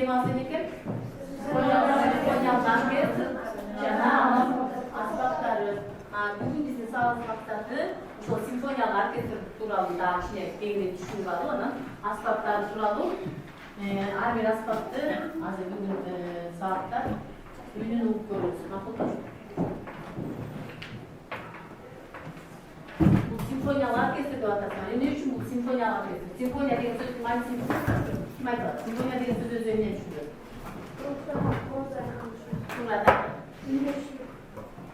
темасы не екен? Симфониялық оркестр жана аспаптары. Бүгін біздің сабақ мақсаты ошол симфониялық оркестр тууралуу дагы кичине кеңирээк түшүнүп алуу, анан аспаптары тууралуу ар бир аспапты азыр бүгүн сабакта үнүн угуп көрөбүз. Макулбу? Бул симфониялык оркестр деп атасың. Эмне үчүн бул симфониялык оркестр? Симфония деген сөз ким айтты? Ким айтат? Симфония деген сөз өзү эмнеден түшүнүлөт?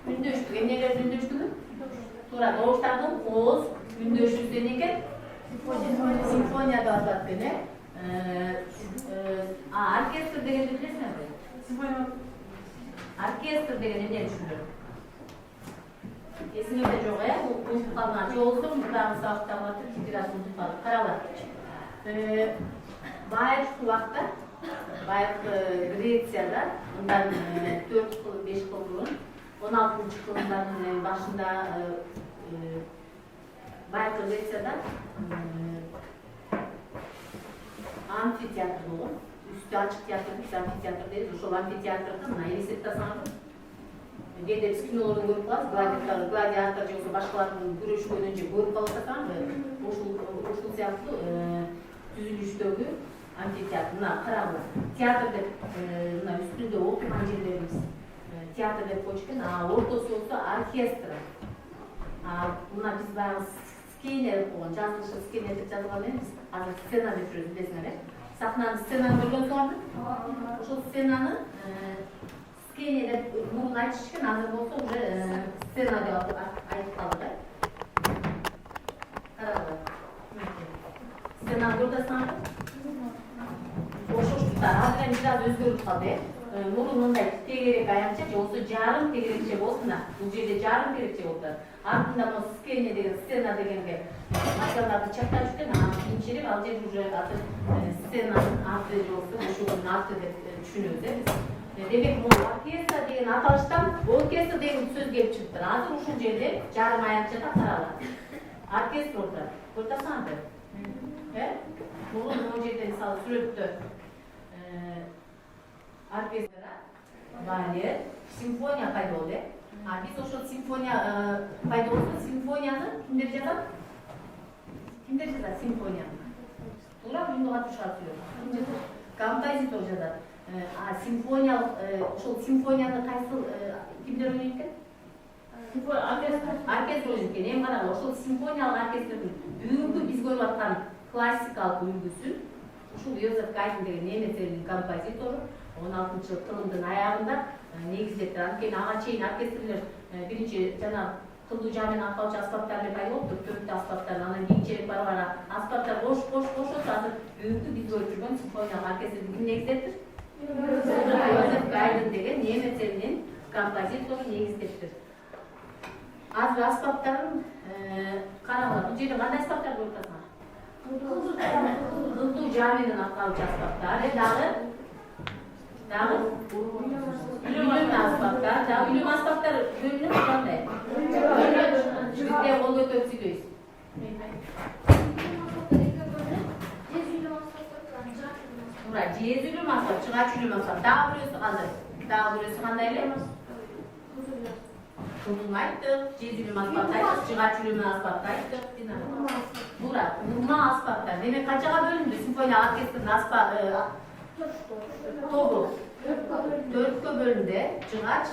Үндөштүк. Эмнелердин үндөштүгү? Туура, добуштардын кооз үндөшүүсү экен. Симфония деп атат экен, оркестр дегенди билесиңерби? Оркестр деген эмнеден түшүнүлөт? Эсиңизде жок, унутуп калган. Же болбосо мурдагы сабактагы бир аз унутуп калдык. Карагыла. Байыркы убакта, байыркы Грецияда, мындан 4 жыл, 5 жыл мурун 16-кылымдардын башында байыркы Грецияда амфитеатр болгон. Үстү ачык театр, биз амфитеатр дейбиз. Ошол амфитеатрда мына элестетсаңыз, кээде биз кинолордон көрүп калабыз, гладиатор же болбосо башкалардын күрөшкөнүн же көрүп калып атасаңыз, ошол сыяктуу түзүлүштөгү амфитеатр. Мына карагыла. Театр деп мына үстүндө окуган жерлерибиз театр деп коюш экен, ортосу болсо оркестр. Мына биз баягы скене деп койгон, жазылышы скене деп жазылган эмес. Азыр сцена деп жүрөбүз, билесиңер, сахнаны, сценаны көргөнсүңөрбү? Ошол сценаны скене деп мурун айтышкан, азыр болсо уже сцена деп айтып калды. Карагыла. Сценаны көрдүңүзбү? Ошол азыр эми бир аз өзгөрүп калды. Мурун мындай тегерек аянтча же болсо жарым тегерекче болуп, мына бул жерде жарым тегерекче болуп турат. Артында могу скене деген, сцена дегенге материалдарды чактап жүргөн, кийинчерээк ал жерде уже азыр сценанын аты же болсо ошонун аты деп түшүнөбүз биз. Демек, бул оркестр деген аталыштан оркестр деген сөз келип чыгыптыр. Азыр ушул жерде жарым аянтчада карагыла. Оркестр отурат. Көрүп атасыңарбы? Мурун могу жерде мисалы сүрөттө оркестр, балет, симфония пайда болду. Биз ошол симфония пайда болсо, симфонияны кимдер жазат? Кимдер жазат симфонияны? Туура, үнү катышат сүрөт. Композитор жазат. Симфониялык ошол симфонияны кайсыл кимдер ойнойт экен? Оркестр ойнойт экен. Эми карагыла, ошол симфониялык оркестрдин бүгүнкү биз көрүп аткан классикалык үлгүсүн ушул Йозеф Гайдн деген немец элинин композитору 16-кылымдын аягында негиздептир. Анткени ага чейин оркестрлер биринчи жана кылдуу жаа менен аткалчу аспаптар менен пайда болуптур, төрттө аспаптар. Анан кийинчерээк бара аспаптар кошосо азыр бүгүнкү биз көрүп жүргөн симфониялык оркестрди ким негиздептир? Йозеф Гайдн деген немец элинин композитору негиздептир. Азыр аспаптарын карагыла. Бул жерде кандай аспаптар көрүп атасыңар? Кылдуу жаа менен аткалчу аспаптар, дагы үйлүм аспаптар, дагы үйлүм аспаптар бөлүнүп кандай? Бизде кол көтөрүп сүйлөйбүз. Туура, жез үйлүм аспап, чыгач үйлүм аспап. Дагы бирөөсү кандай? Дагы бирөөсү кандай эле? Кылдың айттык, жез үйлүм аспапты айттык, чыгач үйлүм аспапты айттык. Туура, урма аспаптар. Демек канчага бөлүндү симфония оркестринин тобу? 4кө бөлүндү. Чыгач,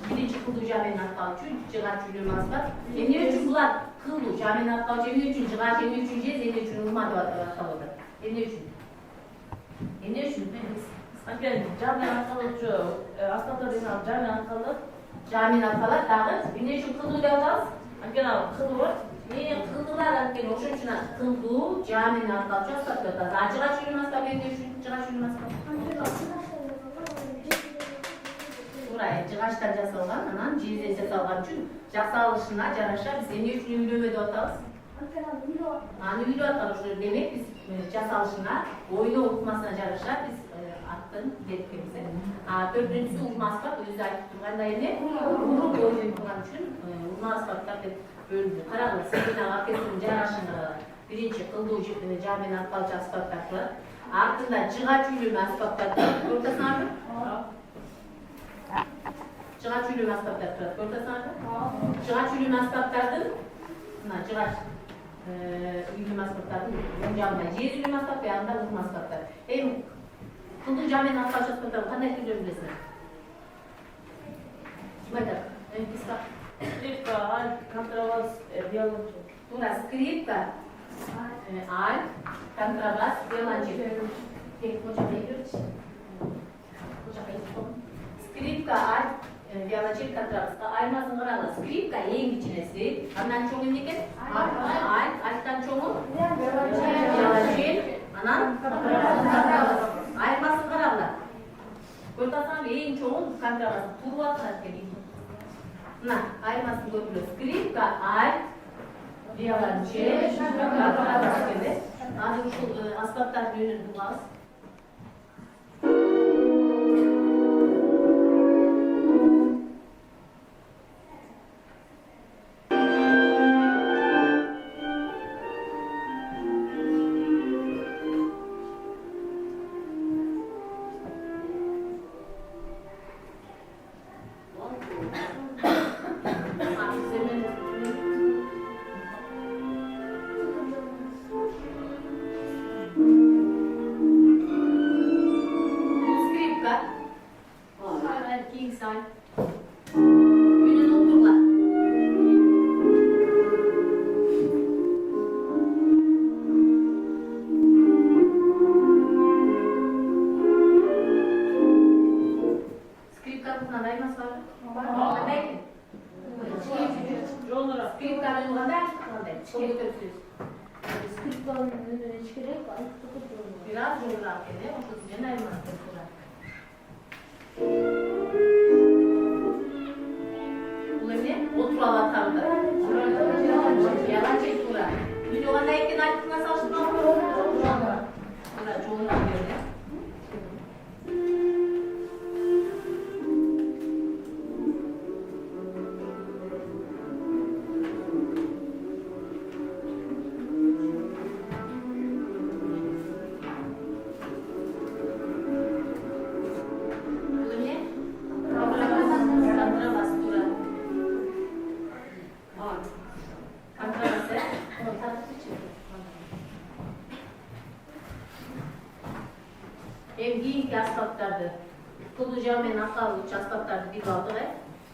биринчи кылдуу жаа менен аткалчу, чыгач үйлүм аспап. Эмне үчүн булар кылдуу жаа менен аткалчу, эмне үчүн чыгач, эмне үчүн жез, эмне үчүн урма деп аталып атат? Эмне үчүн? Эмне үчүн? Анткени жаа менен аткалуучу аспаптар деген жаа менен аткалат. Жаа менен аткалат, дагы эмне үчүн кылдуу деп атабыз? Анткени ал кылдуу. Кылдылар анткени ошон үчүн кылдуу жаа менен аткалчу аспап деп атабыз. Чыгач үйлүм аспап эмне үчүн чыгач үйлүм аспап? Туура, жыгачтан жасалган, анан жезден жасалган үчүн жасалышына жараша биз эмне үчүн үйлөмө деп атабыз? Аны үйлөп аткан ошо демек биз жасалышына, ойноо ыкмасына жараша биз аттын берипбиз. Төртүнчүсү урма аспап, өзү айтып тургандай эмне? Уруп ойнойт турган үчүн урма аспаптар деп бөлүндү. Карагыла, симфониялык оркестрдин жарашына биринчи кылдуу жаа менен аткалчу аспаптар турат. Артында жыгач үйлүү аспаптарды көрүп атасыңарбы? Жыгач үйлүү аспаптар турат, көрүп атасыңарбы? Жыгач үйлүү аспаптардын мына жыгач үйлүү аспаптардын оң жагында жер үйлүү аспап, буягында узун аспаптар. Эми кулдук жагы менен аткарчу аспаптардын кандай түрлөрүн билесиңер? Ким айтат? Скрипка, альт, контрабас, виолончель. Туура, скрипка, альт, контрабас, виолончель. Скрипка, альт, виолончель, контрабас. Айырмасын карагыла. Скрипка эң кичинеси, андан чоңу эмне экен? Альт, альттан чоңу виолончель, анан контрабас. Айырмасын карагыла. Көрүп атсаңар, эң чоңу контрабас. Туруп атат экен. Мына айырмасын көрүлөт. Скрипка, альт, виолончель, контрабас экен. Азыр ушул аспаптардын үнүн угабыз. Biraz yoğurak ele, otuz bin ayırmazdır kura. Bu ne? Otural atardı. Yalan çek kura. Bir yoğan da ekin açtığına saçma mı? Kura, yoğurak ele. Keyinki asfaltlardı. Kılıcağı men akallıkçı asfaltlardı bir kaldı ve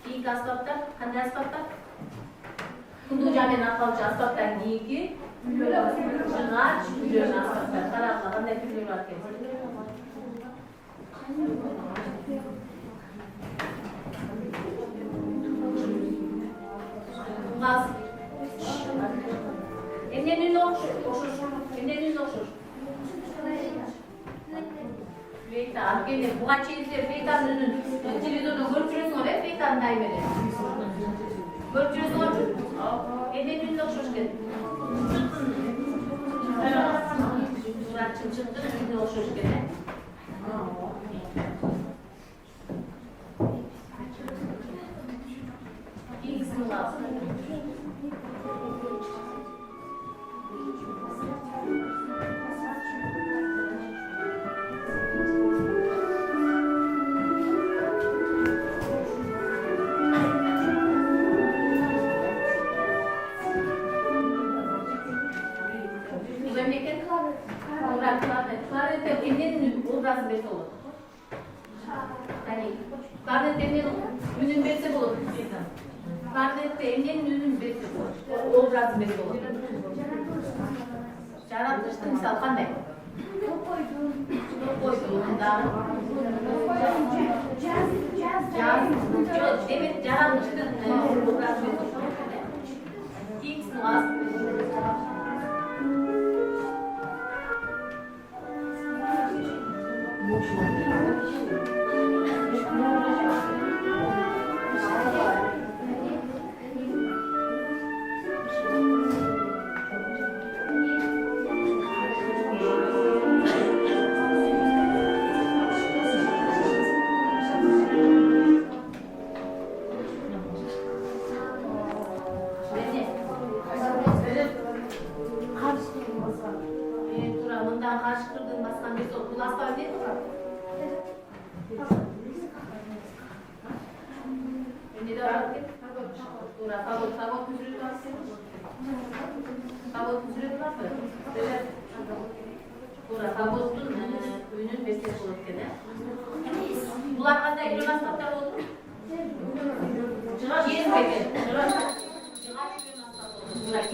keyinki asfaltlar, hangi asfaltlar? Kılıcağı men akallıkçı asfaltlar keyinki jıgaç, ülön asfaltlar. Karakla, hangi türlü var ki? Gaz. Emden ünlü okşur. Emden ünlü okşur. Beyta, arkadaşlar bu kaç yıldır Beyta'nın ünün televizyonu görüntülüsün oraya Beyta'nın daimleri. Görüntülüsün oraya. Emden ünlü okşur ki. Muratçım çıktı, ünlü okşur ki. İyi kısmı lazım. Obraz besi olur. Yani karnette emniyet ünün besi olur. Karnette emniyetin ünün besi olur. Obraz besi olur. Yaratmıştı misal kanday? Çok koydu. Caz. Evet yaratmıştı obraz besi olur. İlk sınıf. Karşı kırdığın baskan bir Ne de var ki? Ora favor müzürü var senin. Favor müzürü var mı? Evet. Ora favorun köyünün bestesi olup gene. Bunlar kadar kilo masraflar oldu mu? Çıraç. Yeni peki. Çıraç. Bunlar